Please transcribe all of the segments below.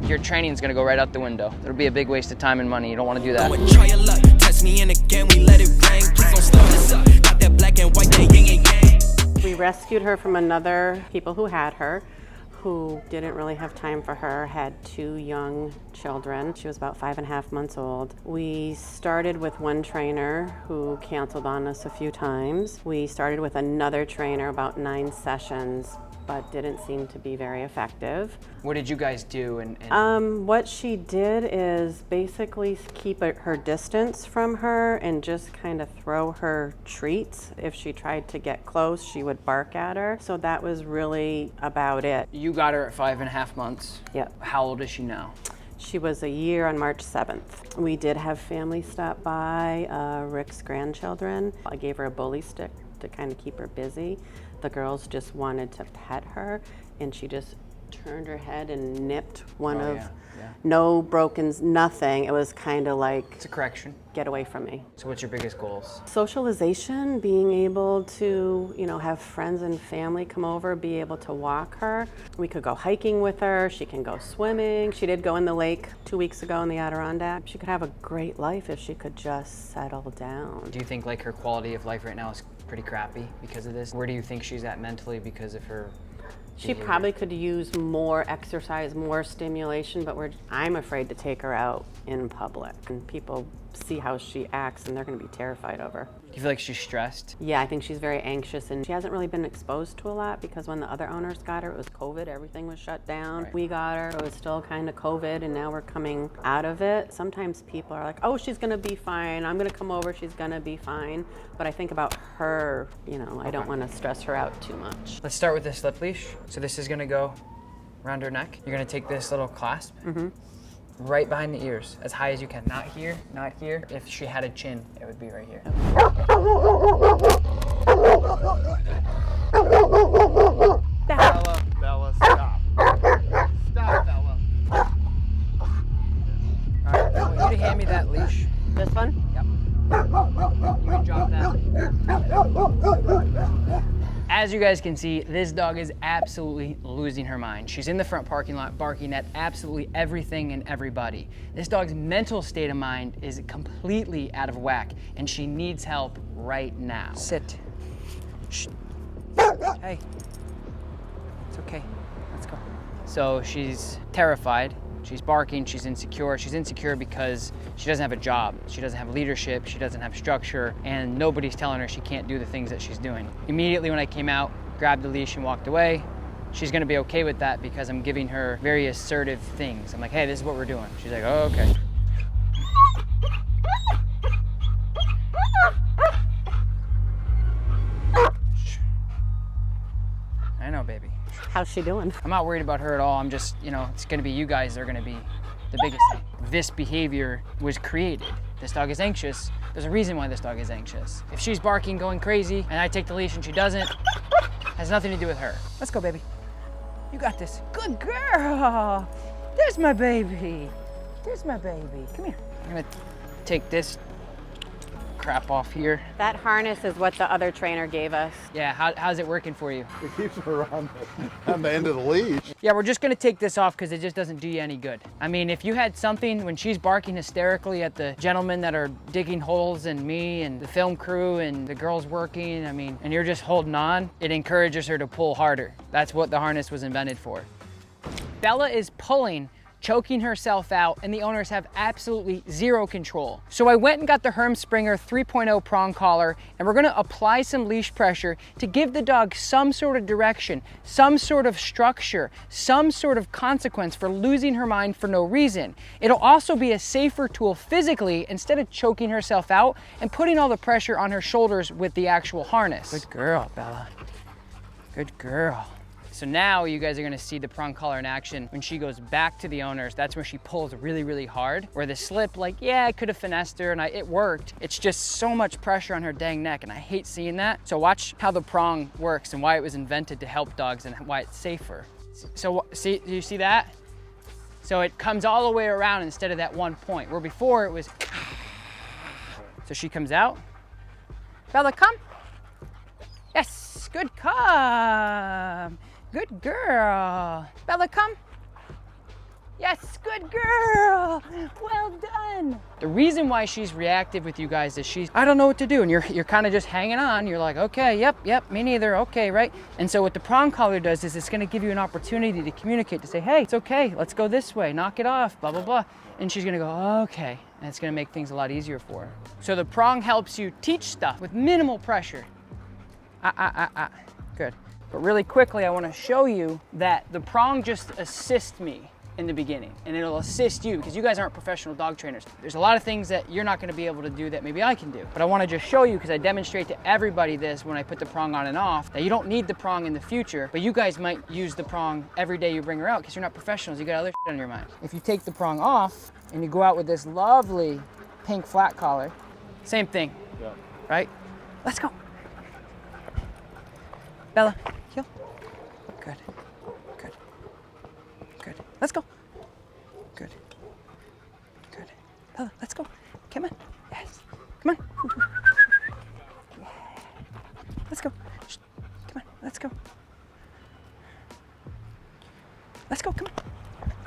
Your training is going to go right out the window. It'll be a big waste of time and money. You don't want to do that. Try your luck, test me in again, we let it rain. Please don't slow this up. Got that black and white, that yin and yang. We rescued her from another people who had her, who didn't really have time for her, had 2 young children. She was about 5.5 months old. We started with one trainer who canceled on us a few times. We started with another trainer, about 9 sessions, but didn't seem to be very effective. What did you guys do? What she did is basically keep her distance from her and just kind of throw her treats. If she tried to get close, she would bark at her. So that was really about it. You got her at 5.5 months. Yep. How old is she now? She was a year on March 7th. We did have family stop by, Rick's grandchildren. I gave her a bully stick to kind of keep her busy. The girls just wanted to pet her, and she just turned her head and nipped one no brokens, nothing. It was kind of like, it's a correction. Get away from me. So what's your biggest goals? Socialization, being able to, have friends and family come over, be able to walk her. We could go hiking with her. She can go swimming. She did go in the lake 2 weeks ago in the Adirondack. She could have a great life if she could just settle down. Do you think like her quality of life right now is pretty crappy because of this? Where do you think she's at mentally because of her She probably could use more exercise, more stimulation, but I'm afraid to take her out in public. And people see how she acts and they're going to be terrified of her. Do you feel like she's stressed? Yeah, I think she's very anxious, and she hasn't really been exposed to a lot because when the other owners got her, it was COVID, everything was shut down. Right. We got her, it was still kind of COVID, and now we're coming out of it. Sometimes people are like, oh, she's gonna be fine, I'm gonna come over, she's gonna be fine. But I think about her, I don't wanna stress her out too much. Let's start with the slip leash. So this is gonna go around her neck. You're gonna take this little clasp. Right behind the ears, as high as you can. Not here, not here. If she had a chin, it would be right here. Bella, stop. Stop, Bella. All right, I want you to hand me that leash. This one? Yep. You can drop that. As you guys can see, this dog is absolutely losing her mind. She's in the front parking lot barking at absolutely everything and everybody. This dog's mental state of mind is completely out of whack, and she needs help right now. Sit. Shh. Hey. It's okay. Let's go. So she's terrified. She's barking, she's insecure. She's insecure because she doesn't have a job. She doesn't have leadership, she doesn't have structure, and nobody's telling her she can't do the things that she's doing. Immediately when I came out, grabbed the leash and walked away, she's gonna be okay with that because I'm giving her very assertive things. I'm like, hey, this is what we're doing. She's like, oh, okay. I know, baby. How's she doing? I'm not worried about her at all. I'm just, it's gonna be you guys that are gonna be the biggest thing. This behavior was created. This dog is anxious. There's a reason why this dog is anxious. If she's barking, going crazy, and I take the leash and she doesn't, has nothing to do with her. Let's go, baby. You got this. Good girl. There's my baby. There's my baby. Come here. I'm gonna take this crap off here. That harness is what the other trainer gave us. Yeah, how's it working for you? It keeps her on the end of the leash. Yeah, we're just gonna take this off because it just doesn't do you any good. I mean, if you had something when she's barking hysterically at the gentlemen that are digging holes and me and the film crew and the girls working, and you're just holding on, it encourages her to pull harder. That's what the harness was invented for. Bella is pulling, choking herself out, and the owners have absolutely zero control. So I went and got the Herm Springer 3.0 prong collar, and we're gonna apply some leash pressure to give the dog some sort of direction, some sort of structure, some sort of consequence for losing her mind for no reason. It'll also be a safer tool physically instead of choking herself out and putting all the pressure on her shoulders with the actual harness. Good girl, Bella. Good girl. So now you guys are gonna see the prong collar in action. When she goes back to the owners, that's where she pulls really, really hard. Where the slip, yeah, I could have finessed her and it worked. It's just so much pressure on her dang neck, and I hate seeing that. So watch how the prong works and why it was invented to help dogs and why it's safer. So see, do you see that? So it comes all the way around instead of that one point, where before it was. So she comes out. Bella, come. Yes, good, come. Good girl. Bella, come. Yes, good girl. Well done. The reason why she's reactive with you guys is I don't know what to do. And you're kind of just hanging on. You're like, okay, yep, me neither. Okay, right? And so what the prong collar does is it's gonna give you an opportunity to communicate, to say, hey, it's okay, let's go this way, knock it off, blah, blah, blah. And she's gonna go, okay. And it's gonna make things a lot easier for her. So the prong helps you teach stuff with minimal pressure. Good. But really quickly, I wanna show you that the prong just assists me in the beginning, and it'll assist you because you guys aren't professional dog trainers. There's a lot of things that you're not going to be able to do that maybe I can do. But I want to just show you, because I demonstrate to everybody this when I put the prong on and off, that you don't need the prong in the future, but you guys might use the prong every day you bring her out because you're not professionals. You got other shit on your mind. If you take the prong off and you go out with this lovely pink flat collar, same thing, yeah. Right? Let's go. Bella, heel. Good. Good. Let's go. Good. Good. Bella, let's go. Come on. Yes. Come on. Yeah. Let's go. Shh. Come on. Let's go. Let's go. Come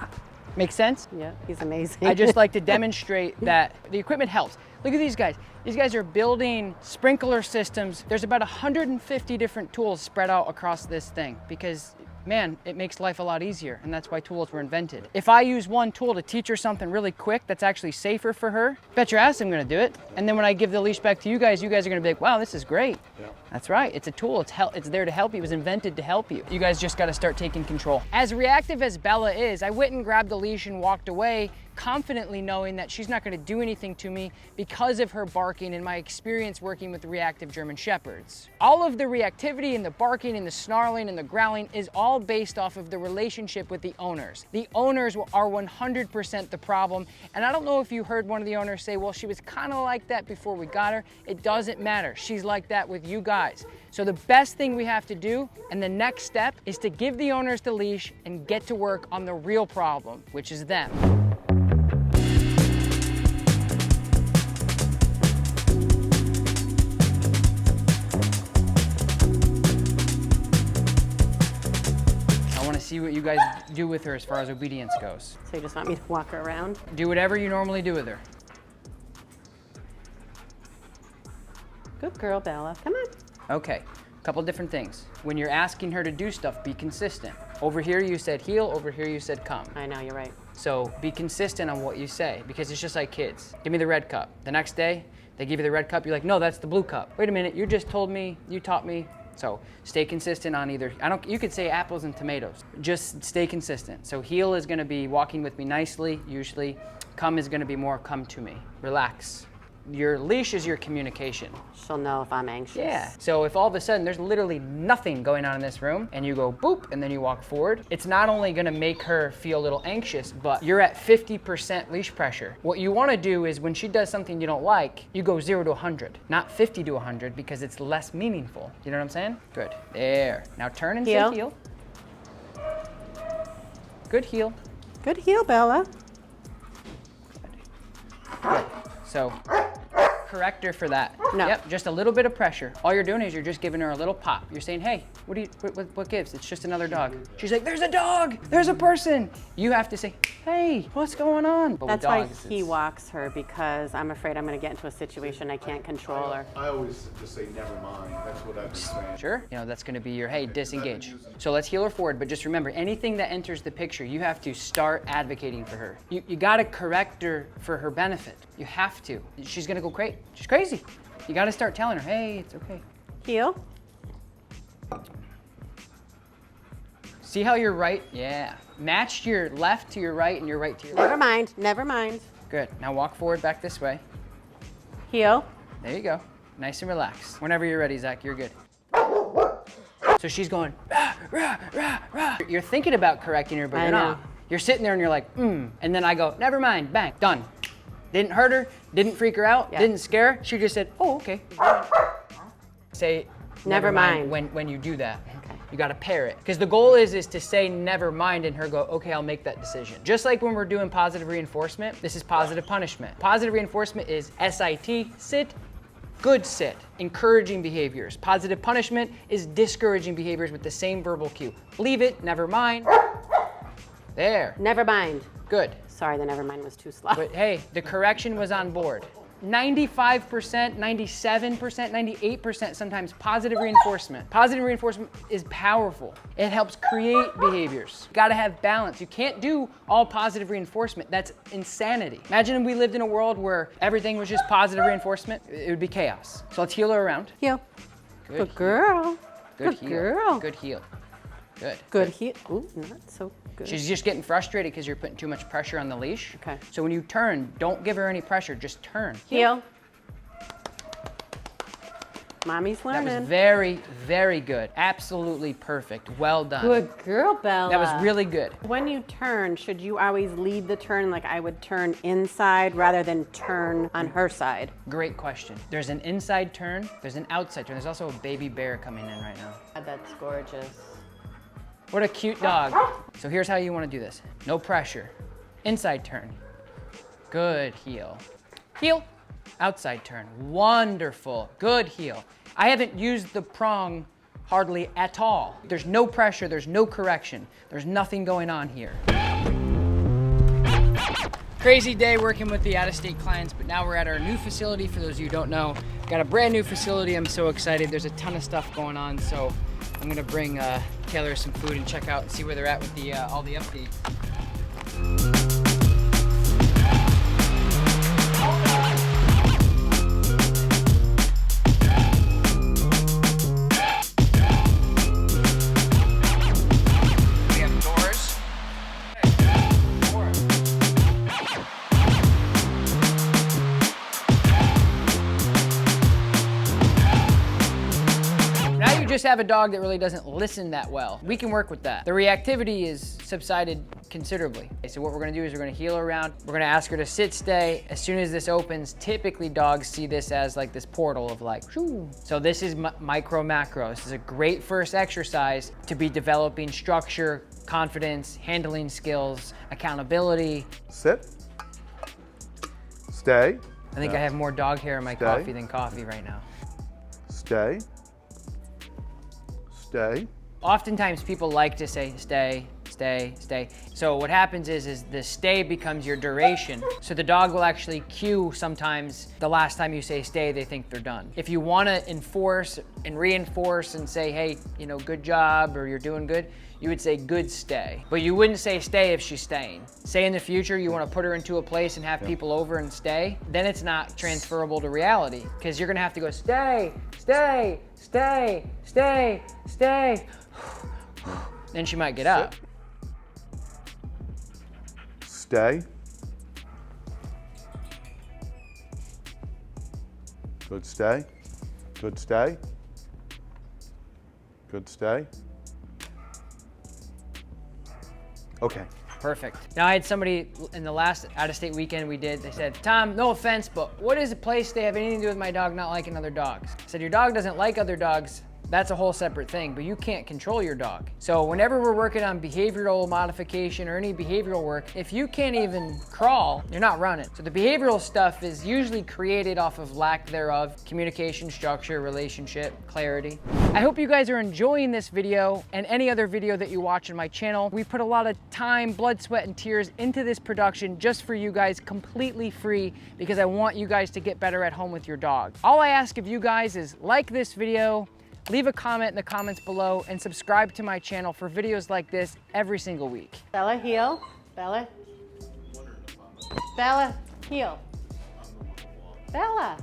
on. Make sense? Yeah, he's amazing. I just like to demonstrate that the equipment helps. Look at these guys. These guys are building sprinkler systems. There's about 150 different tools spread out across this thing because, man, it makes life a lot easier, and that's why tools were invented. If I use one tool to teach her something really quick that's actually safer for her, bet your ass I'm gonna do it. And then when I give the leash back to you guys are gonna be like, wow, this is great. Yeah. That's right, it's a tool, it's there to help you, it was invented to help you. You guys just gotta start taking control. As reactive as Bella is, I went and grabbed the leash and walked away, confidently knowing that she's not gonna do anything to me because of her barking and my experience working with reactive German Shepherds. All of the reactivity and the barking and the snarling and the growling is all based off of the relationship with the owners. The owners are 100% the problem, and I don't know if you heard one of the owners say, well, she was kind of like that before we got her. It doesn't matter. She's like that with you guys. So the best thing we have to do, and the next step, is to give the owners the leash and get to work on the real problem, which is them. See what you guys do with her as far as obedience goes. So you just want me to walk her around? Do whatever you normally do with her. Good girl, Bella. Come on. Okay, a couple different things. When you're asking her to do stuff, be consistent. Over here you said heel, over here you said come. I know, you're right. So be consistent on what you say, because it's just like kids. Give me the red cup. The next day, they give you the red cup, you're like, no, that's the blue cup. Wait a minute, you just told me, you taught me. So stay consistent on either, you could say apples and tomatoes. Just stay consistent. So heel is gonna be walking with me nicely, usually. Come is gonna be more come to me. Relax. Your leash is your communication. She'll know if I'm anxious. Yeah. So if all of a sudden there's literally nothing going on in this room and you go boop and then you walk forward, it's not only gonna make her feel a little anxious, but you're at 50% leash pressure. What you wanna do is when she does something you don't like, you go 0 to 100, not 50 to 100 because it's less meaningful. You know what I'm saying? Good. There. Now turn and say heel. Good heel. Good heel, Bella. Good. So correct her for that. No. Yep, just a little bit of pressure. All you're doing is you're just giving her a little pop. You're saying, hey, what gives? It's just another dog. She's like, there's a dog, there's a person. You have to say, hey, what's going on? But that's why he walks her, because I'm afraid I'm gonna get into a situation I can't control her. I always just say, never mind. That's what I've been saying. Sure, you know, that's gonna be your, hey, disengage. So let's heel her forward, but just remember, anything that enters the picture, you have to start advocating for her. You gotta correct her for her benefit. You have to. She's gonna go crazy. She's crazy. You gotta start telling her, hey, it's okay. Heel. See how you're right? Yeah. Match your left to your right and your right to your left. Never mind, never mind. Good. Now walk forward back this way. Heel. There you go. Nice and relaxed. Whenever you're ready, Zach, you're good. So she's going, rah, rah, rah, rah. You're thinking about correcting her, but you're not. You're sitting there and you're like, and then I go, never mind, bang, done. Didn't hurt her, didn't freak her out, didn't scare her. She just said, oh, okay. Say, never mind when you do that. Okay. You gotta pair it. Because the goal is to say never mind and her go, okay, I'll make that decision. Just like when we're doing positive reinforcement, this is positive punishment. Positive reinforcement is SIT, sit, good sit, encouraging behaviors. Positive punishment is discouraging behaviors with the same verbal cue. Leave it, never mind. There. Never mind. Good. Sorry, the never mind was too slow. But hey, the correction was on board. 95%, 97%, 98% sometimes positive reinforcement. Positive reinforcement is powerful. It helps create behaviors. You gotta have balance. You can't do all positive reinforcement. That's insanity. Imagine if we lived in a world where everything was just positive reinforcement. It would be chaos. So let's heel her around. Heel. Good girl. Good Good heel. girl. Good heel. Good. Good heel. Ooh, not so good. She's just getting frustrated because you're putting too much pressure on the leash. Okay. So when you turn, don't give her any pressure, just turn. Heel. Mommy's That learning. was very, very good. Absolutely perfect. Well done. Good girl, Bella. That was really good. When you turn, should you always lead the turn like I would turn inside rather than turn on her side? Great question. There's an inside turn, there's an outside turn. There's also a baby bear coming in right now. God, that's gorgeous. What a cute dog. So here's how you want to do this. No pressure. Inside turn. Good heel. Heel. Outside turn. Wonderful. Good heel. I haven't used the prong hardly at all. There's no pressure, there's no correction. There's nothing going on here. Crazy day working with the out-of-state clients, but now we're at our new facility. For those of you who don't know, got a brand new facility. I'm so excited. There's a ton of stuff going on, so I'm gonna bring Taylor some food and check out and see where they're at with the all the updates. We have doors. Now you just have a dog that really doesn't listen that well. We can work with that. The reactivity is subsided considerably. Okay, so what we're gonna do is we're gonna heel her around. We're gonna ask her to sit, stay. As soon as this opens, typically dogs see this as like this portal of like, shoo. So this is micro macro. This is a great first exercise to be developing structure, confidence, handling skills, accountability. Sit. Stay. I think I have more dog hair in my Stay. coffee than coffee right now. Stay. Stay. Oftentimes people like to say stay, stay, stay. So what happens is the stay becomes your duration. So the dog will actually cue sometimes the last time you say stay, they think they're done. If you want to enforce and reinforce and say, hey, you know, good job or you're doing good, you would say good stay. But you wouldn't say stay if she's staying. Say in the future you want to put her into a place and have people over and stay, then it's not transferable to reality because you're going to have to go stay, stay, stay, stay, stay. Then she might get up. Stay. Good stay. Good stay. Good stay. Okay. Perfect. Now I had somebody in the last out-of-state weekend we did, they said, Tom, no offense, but what is a place they have anything to do with my dog not liking other dogs? I said, your dog doesn't like other dogs. That's a whole separate thing, but you can't control your dog. So whenever we're working on behavioral modification or any behavioral work, if you can't even crawl, you're not running. So the behavioral stuff is usually created off of lack thereof, communication, structure, relationship, clarity. I hope you guys are enjoying this video and any other video that you watch on my channel. We put a lot of time, blood, sweat, and tears into this production just for you guys, completely free, because I want you guys to get better at home with your dog. All I ask of you guys is like this video, leave a comment in the comments below, and subscribe to my channel for videos like this every single week. Bella, heel. Bella. Bella, heel. Bella.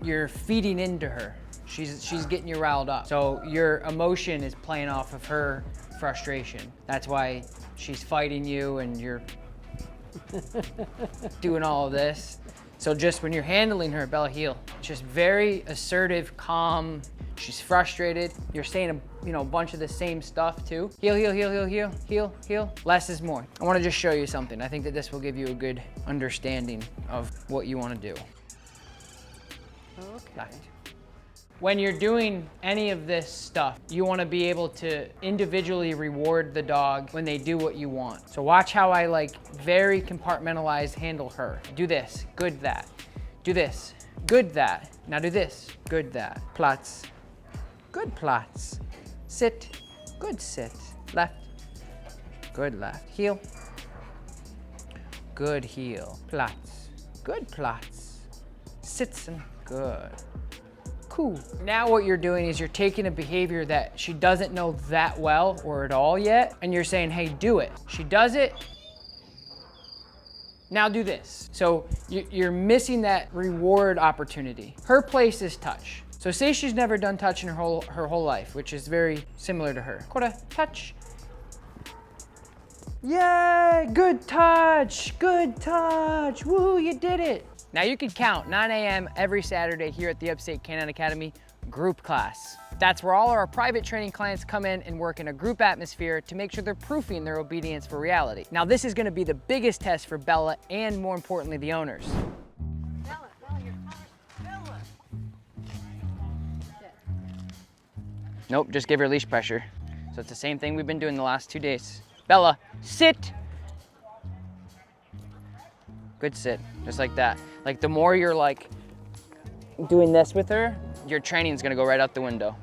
You're feeding into her. She's getting you riled up. So your emotion is playing off of her frustration. That's why she's fighting you and you're doing all of this. So just when you're handling her, Bella, heel. Just very assertive, calm. She's frustrated. You're saying a bunch of the same stuff too. Heel, heel, heel, heel, heel, heel, heel. Less is more. I want to just show you something. I think that this will give you a good understanding of what you want to do. Okay. Left. When you're doing any of this stuff, you want to be able to individually reward the dog when they do what you want. So watch how I very compartmentalized handle her. Do this, good that. Do this, Good that. Now do this. Good that. Platz. Good Platz. Sit. Good sit. Left. Good left. Heel. Good heel. Platz. Good Platz. Sitzen. Good. Cool. Now what you're doing is you're taking a behavior that she doesn't know that well or at all yet, and you're saying, hey, do it. She does it. Now do this. So you're missing that reward opportunity. Her place is touch. So say she's never done touch in her whole life, which is very similar to her. Kora, touch. Yay, good touch, good touch. Woo, you did it. Now you can count 9 a.m. every Saturday here at the Upstate Canine Academy group class. That's where all our private training clients come in and work in a group atmosphere to make sure they're proofing their obedience for reality. Now this is gonna be the biggest test for Bella and more importantly, the owners. Bella, you're Bella. Nope, just give her leash pressure. So it's the same thing we've been doing the last 2 days. Bella, sit. Good sit, just like that. Like the more you're like doing this with her, your training's gonna go right out the window.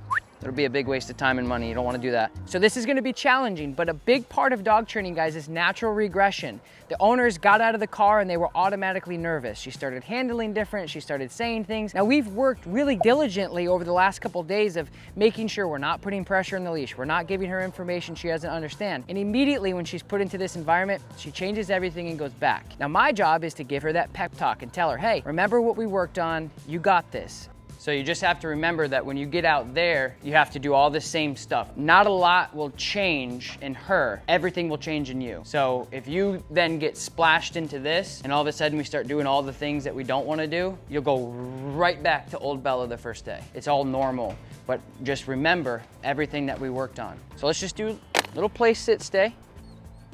It'll be a big waste of time and money. You don't want to do that. So this is going to be challenging, but a big part of dog training, guys, is natural regression. The owners got out of the car and they were automatically nervous. She started handling different. She started saying things. Now we've worked really diligently over the last couple of days of making sure we're not putting pressure on the leash. We're not giving her information she doesn't understand. And immediately when she's put into this environment, she changes everything and goes back. Now my job is to give her that pep talk and tell her, hey, remember what we worked on? You got this. So you just have to remember that when you get out there, you have to do all the same stuff. Not a lot will change in her. Everything will change in you. So if you then get splashed into this and all of a sudden we start doing all the things that we don't want to do, you'll go right back to old Bella the first day. It's all normal, but just remember everything that we worked on. So let's just do a little place, sit, stay.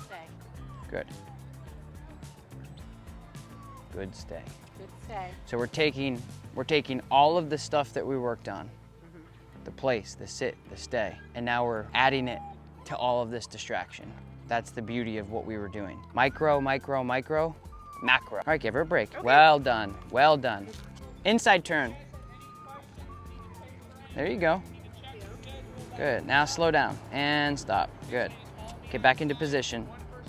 Stay. Good. Good stay. Good stay. So we're taking all of the stuff that we worked on, the place, the sit, the stay, and now we're adding it to all of this distraction. That's the beauty of what we were doing. Micro, micro, micro, macro. All right, give her a break. Okay. Well done, well done. Inside turn. There you go. Good, now slow down and stop, good. Get back into position.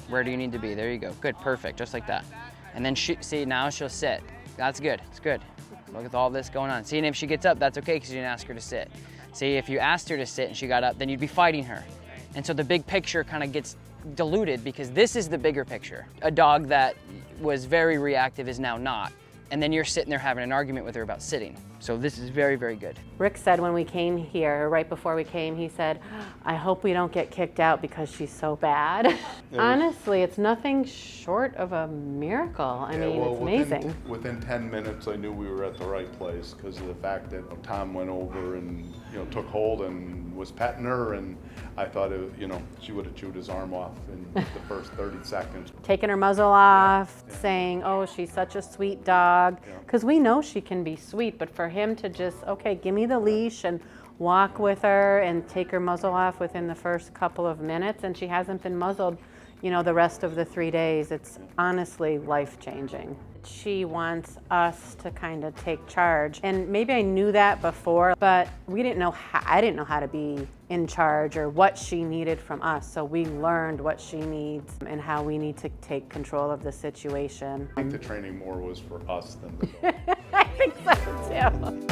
Where do you need to be? There you go, good, perfect, just like that. And then see, now she'll sit. That's good, it's good. Look at all this going on. See, and if she gets up, that's okay because you didn't ask her to sit. See, if you asked her to sit and she got up, then you'd be fighting her. And so the big picture kind of gets diluted because this is the bigger picture. A dog that was very reactive is now not. And then you're sitting there having an argument with her about sitting. So this is very, very good. Rick said when we came here, right before we came, he said, I hope we don't get kicked out because she's so bad. Honestly, it's nothing short of a miracle. I mean, it's amazing. Within 10 minutes, I knew we were at the right place because of the fact that Tom went over and took hold and was petting her, and I thought she would have chewed his arm off in the first 30 seconds. Taking her muzzle off, saying, oh, she's such a sweet dog. Because we know she can be sweet, but for him to just, okay, give me the leash and walk with her and take her muzzle off within the first couple of minutes, and she hasn't been muzzled, the rest of the 3 days. It's honestly life-changing. She wants us to kind of take charge, and maybe I knew that before, but I didn't know how to be in charge or what she needed from us. So we learned what she needs and how we need to take control of the situation. I think the training more was for us than the dog. I think so too.